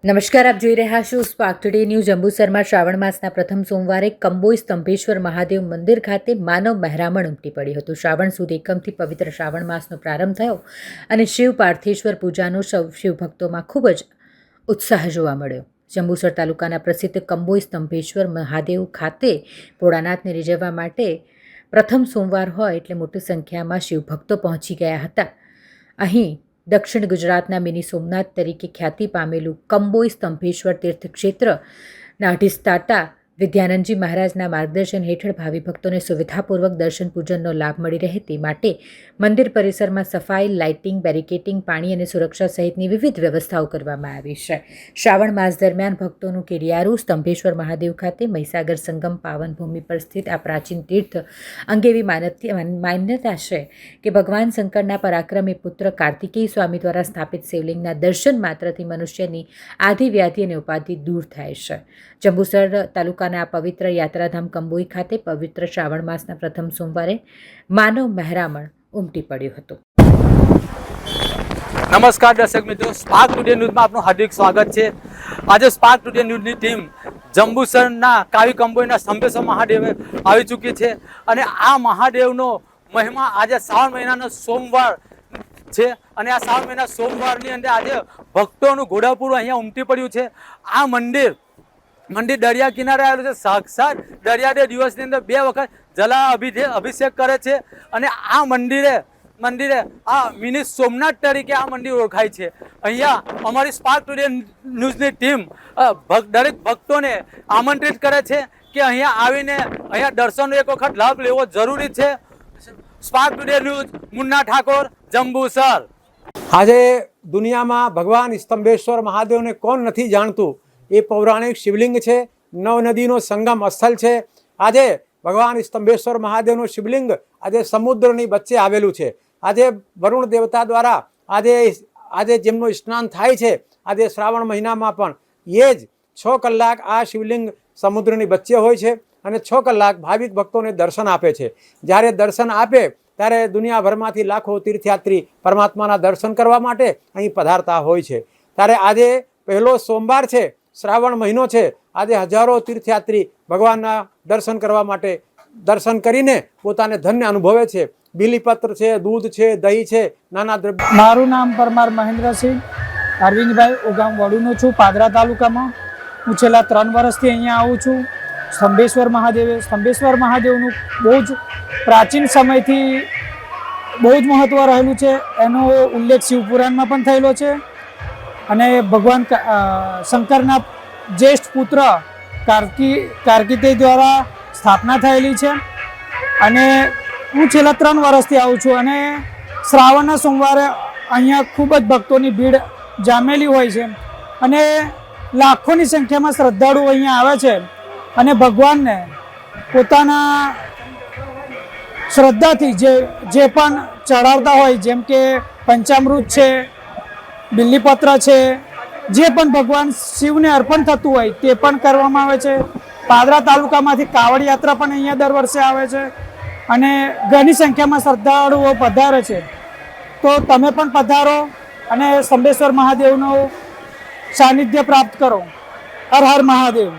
નમસ્કાર, આપ જોઈ રહ્યા છો સ્પાર્ક ટુડે ન્યૂઝ. જંબુસરમાં શ્રાવણ માસના પ્રથમ સોમવારે કંબોઈ સ્તંભેશ્વર મહાદેવ મંદિર ખાતે માનવ મહેરામણ ઉમટી પડ્યું હતું. શ્રાવણ સુદ એકમથી પવિત્ર શ્રાવણ માસનો પ્રારંભ થયો અને શિવ પાર્થેશ્વર પૂજાનો શિવભક્તોમાં ખૂબ જ ઉત્સાહ જોવા મળ્યો. જંબુસર તાલુકાના પ્રસિદ્ધ કંબોઈ સ્તંભેશ્વર મહાદેવ ખાતે ભોળાનાથને રીઝવવા માટે પ્રથમ સોમવાર હોય એટલે મોટી સંખ્યામાં શિવભક્તો પહોંચી ગયા હતા. અહીં દક્ષિણ ગુજરાતના મિની સોમનાથ તરીકે ખ્યાતિ પામેલું કંબોઈ સ્તંભેશ્વર તીર્થક્ષેત્રના અધિષ્ઠાતા વિદ્યાનંદજી મહારાજના માર્ગદર્શન હેઠળ ભાવિ ભક્તોને સુવિધાપૂર્વક દર્શન પૂજનનો લાભ મળી રહે તે માટે મંદિર પરિસરમાં સફાઈ, લાઇટિંગ, બેરિકેટિંગ, પાણી અને સુરક્ષા સહિતની વિવિધ વ્યવસ્થાઓ કરવામાં આવી છે. શ્રાવણ માસ દરમિયાન ભક્તોનું કેડિયારું સ્તંભેશ્વર મહાદેવ ખાતે મહીસાગર સંગમ પાવન ભૂમિ પર સ્થિત આ પ્રાચીન તીર્થ અંગે એવી માન્યતા છે કે ભગવાન શંકરના પરાક્રમી પુત્ર કાર્તિકેય સ્વામી દ્વારા સ્થાપિત શિવલિંગના દર્શન માત્રથી મનુષ્યની આદિ વ્યાધિ અને ઉપાધિ દૂર થાય છે. જંબુસર તાલુકાના આ પવિત્ર યાત્રાધામ કંબોઈ ખાતે પવિત્ર શ્રાવણ માસના પ્રથમ સોમવારે માનવ મહેરામણ ઉમટી પડ્યું હતું. નમસ્કાર દર્શક મિત્રો, સ્પાર્ક ટુડે ન્યૂઝમાં આપનું હાર્દિક સ્વાગત છે. આજે સ્પાર્ક ટુડે ન્યૂઝની ટીમ જંબુસરના કાવી કંબોઈના સ્તંભેશ્વર મહાદેવે આવી ચૂકી છે અને આ મહાદેવનો મહિમા આજે શ્રાવણ મહિનાનો સોમવાર છે અને આ શ્રાવણ મહિના સોમવારની અંદર આજે ભક્તોનું ઘોડાપૂર અહીંયા ઉમટી પડ્યું છે. આ મંદિર દરિયા કિનારે આવેલું છે. સાક્ષાત દરિયાદે દિવસની અંદર 2 વખત જલા અભિષેક કરે છે અને આ મંદિરે આ મિની સોમનાથ તરીકે આ મંદિર ઓળખાય છે. અહીંયા અમારી સ્પાર્ક ટુડે ન્યૂઝની ટીમ દરેક ભક્તોને આમંત્રિત કરે છે કે અહીંયા આવીને અહીંયા દર્શનનો એક વખત લાભ લેવો જરૂરી છે. Spark today news, Munna Thakor, Jambusar. આજે દુનિયામાં ભગવાન સ્તંભેશ્વર મહાદેવને કોણ નથી જાણતું. એ પૌરાણિક શિવલિંગ છે, નદીનો સંગમ સ્થળ છે. આજે ભગવાન સ્તંભેશ્વર મહાદેવનું શિવલિંગ આજે સમુદ્રની વચ્ચે આવેલું છે. આજે વરુણ દેવતા દ્વારા આજે જેમનું સ્નાન થાય છે આજે શ્રાવણ મહિનામાં પણ એ જ 6 કલાક આ શિવલિંગ સમુદ્રની વચ્ચે હોય છે અને 6 કલાક ભાવિક ભક્તોને દર્શન આપે છે. જ્યારે દર્શન આપે ત્યારે દુનિયાભરમાંથી લાખો તીર્થયાત્રી પરમાત્માના દર્શન કરવા માટે અહીં પધારતા હોય છે. ત્યારે આજે પહેલો સોમવાર છે, શ્રાવણ મહિનો છે. આજે હજારો તીર્થયાત્રી ભગવાનના દર્શન કરવા માટે દર્શન કરીને પોતાને ધન્ય અનુભવે છે. બીલીપત્ર છે, દૂધ છે, દહીં છે, નાના દ્રવ્ય. મારું નામ પરમાર મહેન્દ્રસિંહ અરવિંદભાઈ, હું ગામ વડુનો છું, પાદરા તાલુકામાં. હું છેલ્લા 3 વર્ષથી અહીંયા આવું છું. સ્તંભેશ્વર મહાદેવનું બહુ જ પ્રાચીન સમયથી બહુ જ મહત્ત્વ રહેલું છે. એનો ઉલ્લેખ શિવપુરાણમાં પણ થયેલો છે અને ભગવાન શંકરના જ્યેષ્ઠ પુત્ર કાર્તિકેય દ્વારા સ્થાપના થયેલી છે. અને હું છેલ્લા 3 વર્ષથી આવું છું અને શ્રાવણના સોમવારે અહીંયા ખૂબ જ ભક્તોની ભીડ જામેલી હોય છે અને લાખોની સંખ્યામાં શ્રદ્ધાળુઓ અહીંયા આવે છે અને ભગવાનને પોતાના શ્રદ્ધાથી જે પણ ચડાવતા હોય, જેમ કે પંચામૃત છે, બિલ્લીપત્ર છે, જે પણ ભગવાન શિવને અર્પણ થતું હોય તે પણ કરવામાં આવે છે. પાદરા તાલુકામાંથી કાવડ યાત્રા પણ અહીંયા દર વર્ષે આવે છે અને ઘણી સંખ્યામાં શ્રદ્ધાળુઓ પધારે છે. તો તમે પણ પધારો અને સ્તંભેશ્વર મહાદેવનું સાનિધ્ય પ્રાપ્ત કરો. હર હર મહાદેવ.